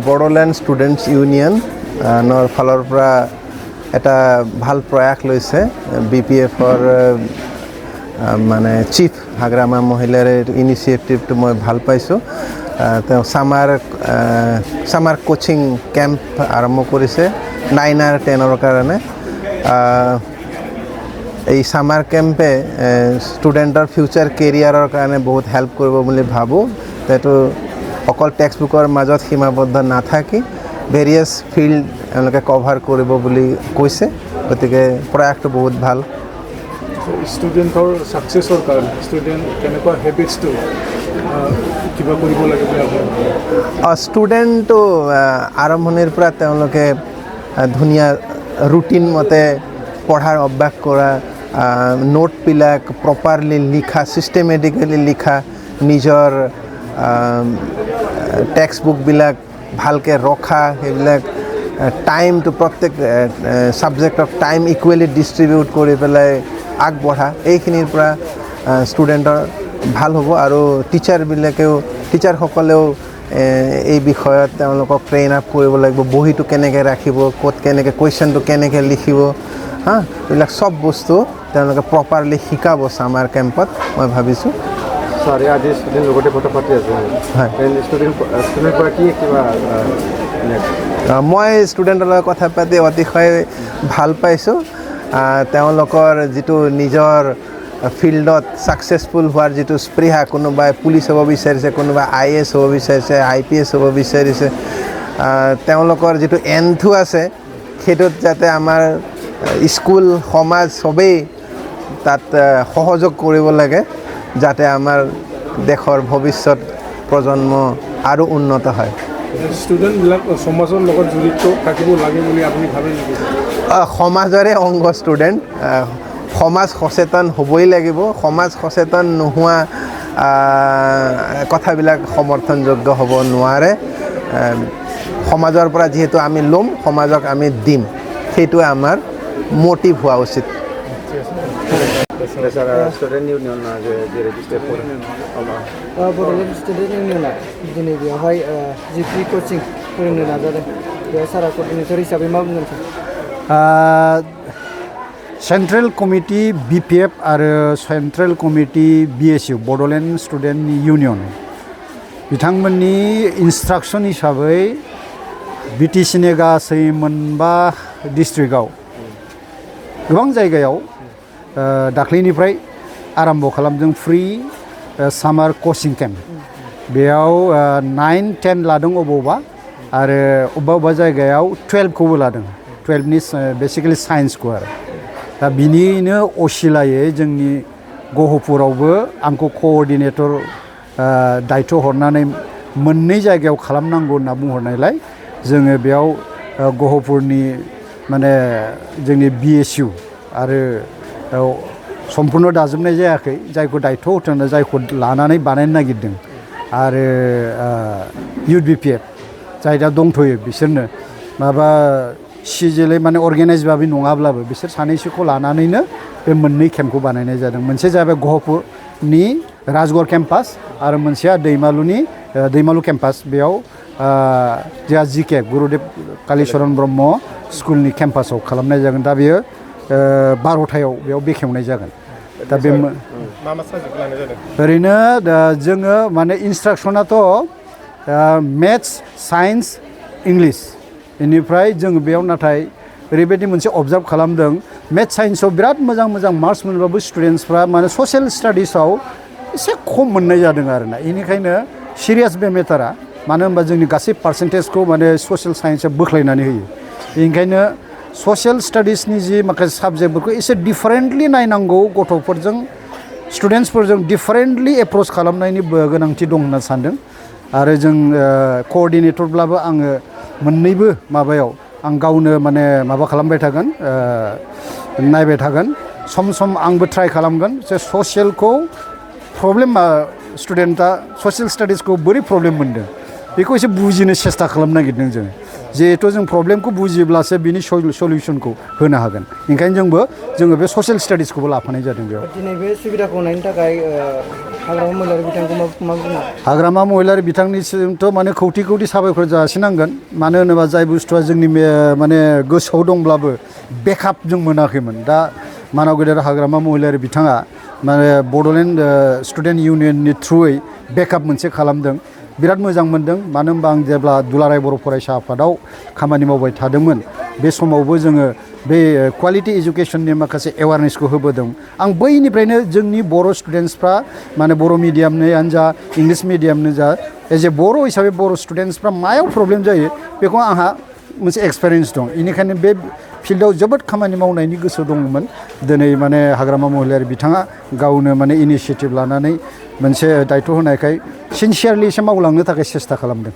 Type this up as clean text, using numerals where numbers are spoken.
Bodoland students union নৰ ফালৰ পৰা এটা ভাল প্ৰয়াস লৈছে BPFৰ মানে চিফ হাগ্ৰামা মহিলাৰ ইনিচিয়েটিভটো মই ভাল পাইছোঁ তেওঁ সামাৰ কোচিং কেম্প আৰম্ভ কৰিছে 9 আৰু 10ৰ কাৰণে এই সামাৰ কেম্পে ষ্টুডেণ্টৰ ফিউচাৰ কেৰিয়াৰৰ কাৰণে বহুত হেল্প কৰিব বুলি ভাবোঁ সেইটো অকল টেক্সট বুকৰ মাজত সীমাবদ্ধ নাথাকি ভেৰিয়াছ ফিল্ড এওঁলোকে কভাৰ কৰিব বুলি কৈছে গতিকে প্ৰয়াসটো বহুত ভাল ষ্টুডেণ্টৰ ছাকচেছৰ কাৰণে ষ্টুডেণ্ট কেনেকুৱা হেবিটছটো কিবা কৰিব লাগে বুলি আপুনি ষ্টুডেণ্টটো আৰম্ভণিৰ পৰা তেওঁলোকে ধুনীয়া ৰুটিন মতে পঢ়াৰ অভ্যাস কৰা নোটবিলাক প্ৰপাৰলি লিখা চিষ্টেমেটিকেলি লিখা নিজৰ টেক্সট বুকবিলাক ভালকৈ ৰখা সেইবিলাক টাইমটো প্ৰত্যেক ছাবজেক্টক টাইম ইকুৱেলি ডিষ্ট্ৰিবিউট কৰি পেলাই আগবঢ়া এইখিনিৰ পৰা ষ্টুডেণ্টৰ ভাল হ'ব আৰু টিচাৰসকলেও এই বিষয়ত তেওঁলোকক ট্ৰেইন আপ কৰিব লাগিব বহীটো কেনেকৈ ৰাখিব ক'ত কেনেকৈ কুৱেশ্যনটো কেনেকৈ লিখিব এইবিলাক চব বস্তু তেওঁলোকে প্ৰপাৰলি শিকাব ছামাৰ কেম্পত মই ভাবিছোঁ সরি আজি ষ্টুডেণ্ট লগতে কথা পাতি আছে ষ্টুডেণ্ট পৰা কি কিবা মই ষ্টুডেণ্টৰ লগত কথা পাতি অতিশয় ভাল পাইছোঁ তেওঁলোকৰ যিটো নিজৰ ফিল্ডত ছাকচেছফুল হোৱাৰ যিটো স্পৃহা কোনোবাই পুলিচ হ'ব বিচাৰিছে কোনোবাই IAS হ'ব বিচাৰিছে IPS হ'ব বিচাৰিছে তেওঁলোকৰ যিটো এন্থু আছে সেইটোত যাতে আমাৰ স্কুল সমাজ সবেই তাত সহযোগ কৰিব লাগে যাতে আমাৰ দেশৰ ভৱিষ্যত প্ৰজন্ম আৰু উন্নত হয় ষ্টুডেণ্টবিলাক সমাজৰ লগত জড়িত থাকিব লাগে বুলি আপুনি ভাবে নেকি সমাজৰে অংগ ষ্টুডেণ্ট সমাজ সচেতন হ'বই লাগিব সমাজ সচেতন নোহোৱা কথাবিলাক সমৰ্থনযোগ্য হ'ব নোৱাৰে সমাজৰ পৰা যিহেতু আমি ল'ম সমাজক আমি দিম সেইটোৱে আমাৰ মটিভ হোৱা উচিত स्टुडेन्ट इउनियन जे रेजिस्टार बड'लेण्ड स्टुडेन्ट इउनियना दिनै बेवहाय जि फ्रि कचिं फोरोंनो नाजादों बेयाव सारा कर्डिनेटर हिसाबै मा बुंगोन सार सेन्ट्रेल कमिटि BPF आरो central committee BSU Bodoland student union बिथांमोननि इन्सट्राक्सन हिसाबै BTCनि गासै मोनबा डिस्ट्रिक्टआव गोबां जायगायाव दाख्लैनिफ्राय आरम्भ खालामदों फ्रि सामार कचिं केम्प बेयाव 9-10 लादों अबावबा आरो अबेबा जायगायाव 12खौबो लादों 12नि बेसिकेलि साइन्सखौ आरो दा बिनिनो असिलायै जोंनि गहपुरावबो आंखौ कअर्डिनेटर दायथ' हरनानै मोननै जायगायाव खालामनांगौ होनना बुंहरनायलाय जोङो बेयाव गहपुरनि माने जोंनि BSU आरो सम्पूर्ण दाजोबनाय जायाखै जायखौ दायथ' होथों जायखौ लानानै बानायनो नागिरदों आरो इउथ BPF जाय दा दंथ'यो बिसोरनो माबा सिजेलै माने अर्गेनाइज भाबै नङाब्लाबो बिसोर सानैसोखौ लानानैनो बे मोननै केम्पखौ बानायनाय जादों मोनसे जाबाय गहपुरनि राजगड़ केम्पास आरो मोनसेया दैमालु केम्पास बेयाव जोंहा GK गुरुदेव कालीचरण ब्रह्म स्कुलनि केम्पासाव खालामनाय जागोन दा बेयो 12थायाव बेयाव बेखेवनाय जागोन दा बे मा साबजेक्ट लानाय जादों ओरैनो दा जोङो माने इन्सट्राक्सनाथ' मेथ्स साइन्स इंलिश बेनिफ्राय जों बेयाव नाथाय ओरैबायदि मोनसे अबजार्भ खालामदों मेथ्स साइन्सआव बिराद मोजां मार्क्स मोनबाबो स्टुडेन्टसफ्रा माने ससियेल स्टाडिसाव एसे खम मोननाय जादों आरोना बेनिखायनो सिरियास बे मेटारा मानो होनबा जोंनि गासै पार्सेन्टेजखौ माने ससियेल साइन्सआ बोख्लायनानै होयो बेनिखायनो ससियेल स्टाडिसनि जि माखासे साबजेक्टफोरखौ एसे डिफारेन्टलि नायनांगौ गथ'फोरजों स्टुडेन्टसफोरजों डिफारेन्टलि एप्रोच खालामनायनि गोनांथि दं होनना सानदों आरो जों कअर्डिनेटरब्लाबो आङो मोननैबो माबायाव आं गावनो माने माबा खालामबाय थागोन नायबाय थागोन सम आंबो ट्राइ खालामगोन जे ससियेलखौ प्रब्लेमा स्टुडेन्टआ ससियेल स्टाडिसखौ बोरै प्रब्लेम मोनदों बेखौ एसे बुजिनो सेस्था खालामनो नागिरदों जों जिहेथु जों प्रब्लेमखौ बुजिब्लासो बिनि सलिउसनखौ होनो हागोन ओंखायनो जोङो बे ससियेल स्टाडिसखौबो लाफानाय जादों बेयाव दिनै बे सुबिदाखौ नायनो थाखाय हाग्रामा महिलारि बिथांखौ मा बुङो हाग्रामा महिलारि बिथांनिसिमथ' माने खौथि खौथि साबायखर जासिनांगोन मानो होनोबा जाय बुस्थुआ जोंनि माने गोसोआव दंब्लाबो बेकआप जों मोनाखैमोन दा मानाव गेदेर हाग्रामा महिलारि बिथाङा माने बड'लेण्ड स्टुडेन्ट इउनियननि थ्रुयै बेकआप मोनसे खालामदों बिराद मोजां मोनदों मानो होनबा आं जेब्ला दुलाराय बर' फरायसा आफादाव खामानि मावबाय थादोंमोन बे समावबो जोङो बे क्वालिटि इडुकेसननि माखासे एवारनेसखौ होबोदों आं बैनिफ्रायनो जोंनि बर' स्टुडेन्टसफ्रा माने बर' मिडियामनियानो जा इंलिश मिडियामनो जा एज ए बर' हिसाबै बर' स्टुडेन्टसफ्रा मायाव प्रब्लेम जायो बेखौ आंहा मोनसे एक्सपिरियेन्स दं बेनिखायनो बे फिल्डआव जोबोद खामानि मावनायनि गोसो दंमोन दिनै माने हाग्रामा महिलारि बिथाङा गावनो माने इनिसियेटिभ लानानै मोनसे दायथ' होनायखाय सिनसियारलि एसे मावलांनो थाखाय सेस्था खालामदों